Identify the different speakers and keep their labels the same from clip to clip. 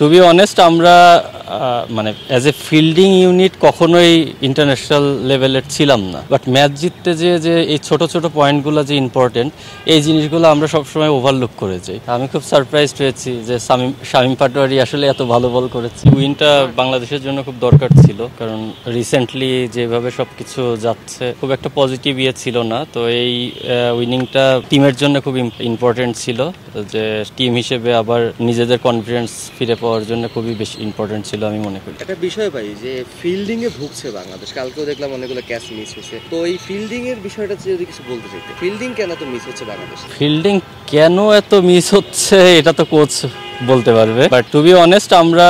Speaker 1: Two be honest আমরা মানে as a fielding unit কখনোই ইন্টারন্যাশনাল লেভেলের ছিলাম না, বাট ম্যাচ জিততে যে এই ছোট ছোট পয়েন্টগুলো যে ইম্পর্টেন্ট, এই জিনিসগুলো আমরা সবসময় ওভারলুক করে যাই। আমি খুব সারপ্রাইজড হয়েছি যে শামীম পাটোয়ারি আসলে এত ভালো বল করেছে। উইনটা বাংলাদেশের জন্য খুব দরকার ছিল, কারণ রিসেন্টলি যেভাবে সবকিছু যাচ্ছে খুব একটা পজিটিভ ছিল না। তো এই উইনিংটা টিমের জন্য খুব ইম্পর্টেন্ট ছিল, যে টিম হিসেবে আবার নিজেদের কনফিডেন্স ফিরে পাওয়ার জন্য খুবই বেশি ইম্পর্টেন্ট ছিল আমি মনে করি।
Speaker 2: একটা বিষয় ভাই, যে ফিল্ডিং এ ভুগছে বাংলাদেশ, কালকেও দেখলাম অনেকগুলো ক্যাচ মিস হয়েছে। তো এই ফিল্ডিং এর বিষয়টা যদি কিছু বলতে চাইতে, ফিল্ডিং কেন এত মিস হচ্ছে বাংলাদেশ?
Speaker 1: ফিল্ডিং কেন এত মিস হচ্ছে এটা তো কোচ বলতে পারবে, বাট টু বি অনেস্ট আমরা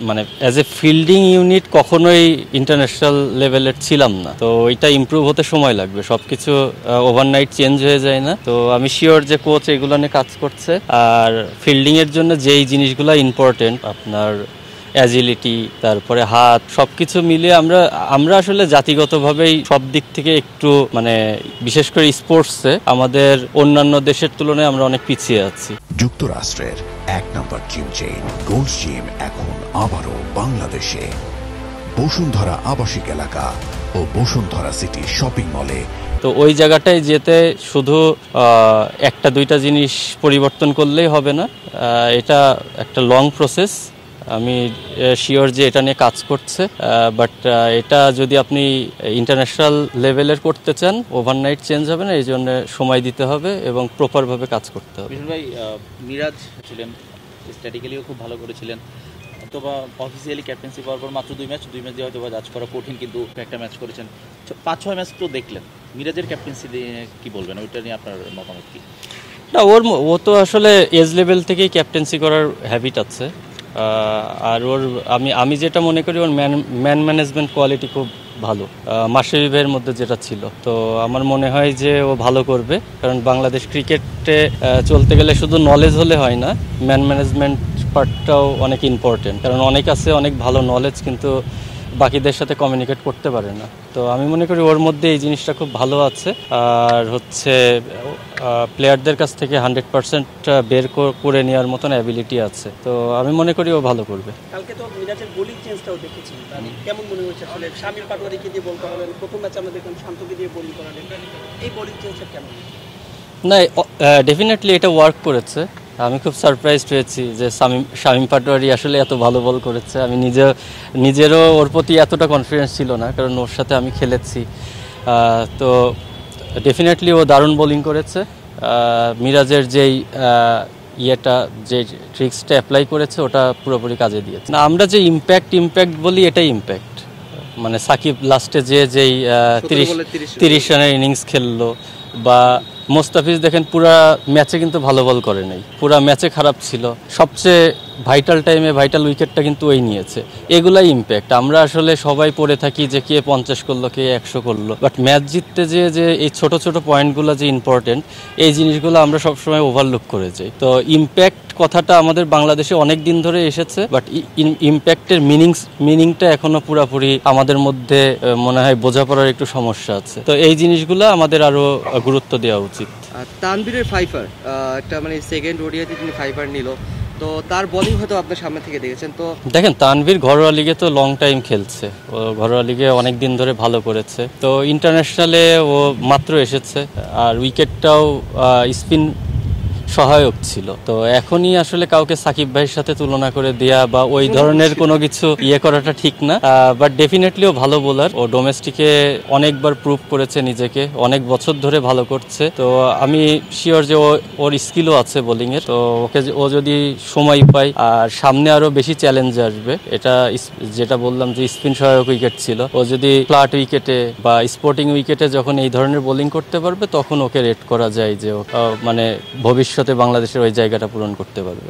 Speaker 1: মানে অ্যাজ এ ফিল্ডিং ইউনিট কখনোই ইন্টারন্যাশনাল লেভেলের ছিলাম না। তো এটা ইমপ্রুভ হতে সময় লাগবে, সবকিছু ওভারনাইট চেঞ্জ হয়ে যায় না। তো আমি শিওর যে কোচ এগুলো নিয়ে কাজ করছে। আর ফিল্ডিং এর জন্য যেই জিনিসগুলো ইম্পর্টেন্ট, আপনার অ্যাজিলিটি, তারপরে হাত, সবকিছু মিলিয়ে আমরা আসলে জাতিগতভাবেই সব দিক থেকে একটু মানে বিশেষ করে স্পোর্টসে আমাদের অন্যান্য দেশের তুলনায় আমরা অনেক পিছিয়ে আছি।
Speaker 3: যুক্তরাষ্ট্রের 1 নম্বর জিম চেইন গোল্ড জিম এখন আবারও বাংলাদেশে। বসুন্ধরা আবাসিক এলাকা ও বসুন্ধরা সিটি শপিং মলে।
Speaker 1: তো ওই জায়গাটায় যেতে শুধু একটা দুইটা জিনিস পরিবর্তন করলেই হবে না, এটা একটা লং প্রসেস। আমি শিওর যে এটা নিয়ে কাজ করছে, বাট এটা যদি আপনি ইন্টারন্যাশনাল লেভেলের করতে চান ওভারনাইট চেঞ্জ হবে না, এই জন্য সময় দিতে হবে এবং প্রপারভাবে কাজ করতে হবে।
Speaker 4: ভাই, মিরাজ ছিলেন, স্ট্র্যাটেজিক্যালিও খুব ভালো করেছিলেন, অথবা অফিসিয়ালি ক্যাপ্টেন্সি পাওয়ার পর মাত্র দুই ম্যাচ দিয়ে হয়তো বা জাজ করা কঠিন, কিন্তু একটা ম্যাচ করেছেন, 5-6 ম্যাচ তো দেখলেন। মিরাজের ক্যাপ্টেন্সি দিয়ে কি বলবেন, ওইটা নিয়ে আপনার মতামত কি?
Speaker 1: না, ও তো আসলে এজ লেভেল থেকেই ক্যাপ্টেন্সি করার হ্যাবিট আছে। আর আমি যেটা মনে করি, ওর ম্যান ম্যানেজমেন্ট কোয়ালিটি খুব ভালো, মাশরাফি ভাইয়ের মধ্যে যেটা ছিল। তো আমার মনে হয় যে ও ভালো করবে, কারণ বাংলাদেশ ক্রিকেটে চলতে গেলে শুধু নলেজ হলে হয় না, ম্যান ম্যানেজমেন্ট পার্টটাও অনেক ইম্পর্টেন্ট। কারণ অনেক আছে অনেক ভালো নলেজ, কিন্তু বাকিদের সাথে কমিউনিকেট করতে পারে না। তো আমি মনে করি ওর মধ্যে এই জিনিসটা খুব ভালো আছে। আর হচ্ছে প্লেয়ারদের কাছ থেকে 100% বের করে নেওয়ার মতন অ্যাবিলিটি আছে। তো আমি মনে করি ও ভালো করবে।
Speaker 5: কালকে তো মিরাজের বোলিং চেঞ্জটাও দেখেছি, কেমন মনে হয়েছে আসলে? শামীম পাটোয়ারিকে দিয়ে বল করালেন, প্রথম ম্যাচে আমরা দেখলাম শান্তকে দিয়ে বোলিং করালেন, এই বোলিং চেঞ্জটা কেমন?
Speaker 1: না, ডেফিনেটলি এটা ওয়ার্ক করেছে। আমি খুব সারপ্রাইজড হয়েছি যে শামীম পাটোয়ারি আসলে এত ভালো বল করেছে। আমি নিজেরও ওর প্রতি এতটা কনফিডেন্স ছিল না, কারণ ওর সাথে আমি খেলেছি। তো ডেফিনেটলি ও দারুণ বোলিং করেছে। মিরাজের যেই যে ট্রিক্সটা অ্যাপ্লাই করেছে, ওটা পুরোপুরি কাজে দিয়েছে। না, আমরা যে ইম্প্যাক্ট বলি, এটাই ইম্প্যাক্ট। মানে সাকিব লাস্টে যেই 30 রানের ইনিংস খেললো, বা মোস্তাফিজ দেখেন পুরা ম্যাচে কিন্তু ভালো বল করে নাই, পুরা ম্যাচে খারাপ ছিল, সবচেয়ে ভাইটাল টাইমে ভাইটাল উইকেটটা কিন্তু ওই নিয়েছে। এগুলাই ইম্প্যাক্ট। আমরা আসলে সবাই পড়ে থাকি যে কে 50 করলো, কে 100 করলো, বাট ম্যাচ জিততে যে এই ছোট ছোট পয়েন্টগুলো যে ইম্পর্টেন্ট, এই জিনিসগুলো আমরা সবসময় ওভারলুক করে যাই। তো ইম্প্যাক্ট কথাটা আমাদের বাংলাদেশে অনেক দিন ধরে এসেছে, বাট ইম্প্যাক্টের মিনিংটা এখনো পুরোপুরি আমাদের মধ্যে মনে হয় বোঝাপড়ার একটু সমস্যা আছে। তো এই জিনিসগুলো আমাদের আরো গুরুত্ব দেওয়া উচিত।
Speaker 2: তানভীরের ফাইফার একটা মানে সেকেন্ড ওডিআইতে তিনি ফাইফার নিল, তো তার বোলিং হয়তো আপনার সামনে থেকে দেখেছেন। তো দেখেন,
Speaker 1: তানভীর ঘরোয়া লিগে তো লং টাইম খেলছে, ও ঘরোয়া লিগে অনেক দিন ধরে ভালো করেছে। তো ইন্টারন্যাশনালে ও মাত্র এসেছে, আর উইকেটটাও স্পিন সহায়ক ছিল। তো এখনই আসলে কাউকে সাকিব ভাইয়ের সাথে তুলনা করে দেয়া বা ওই ধরনের কোনো কিছু করাটা ঠিক না। বাট ডেফিনেটলি ও ভালো বোলার, ও ডোমেস্টিকে অনেকবার প্রুভ করেছে নিজেকে, অনেক বছর ধরে ভালো করছে। তো আমি শিওর যে ওর স্কিলও আছে বোলিং এর। তো ও যদি সময় পায় আর সামনে আরো বেশি চ্যালেঞ্জ আসবে। এটা যেটা বললাম যে স্পিন সহায়ক উইকেট ছিল, ও যদি ফ্ল্যাট উইকেটে বা স্পোর্টিং উইকেটে যখন এই ধরনের বোলিং করতে পারবে, তখন ওকে রেট করা যায় যে মানে ভবিষ্যতে বাংলাদেশের ওই জায়গাটা পূরণ করতে পারবে।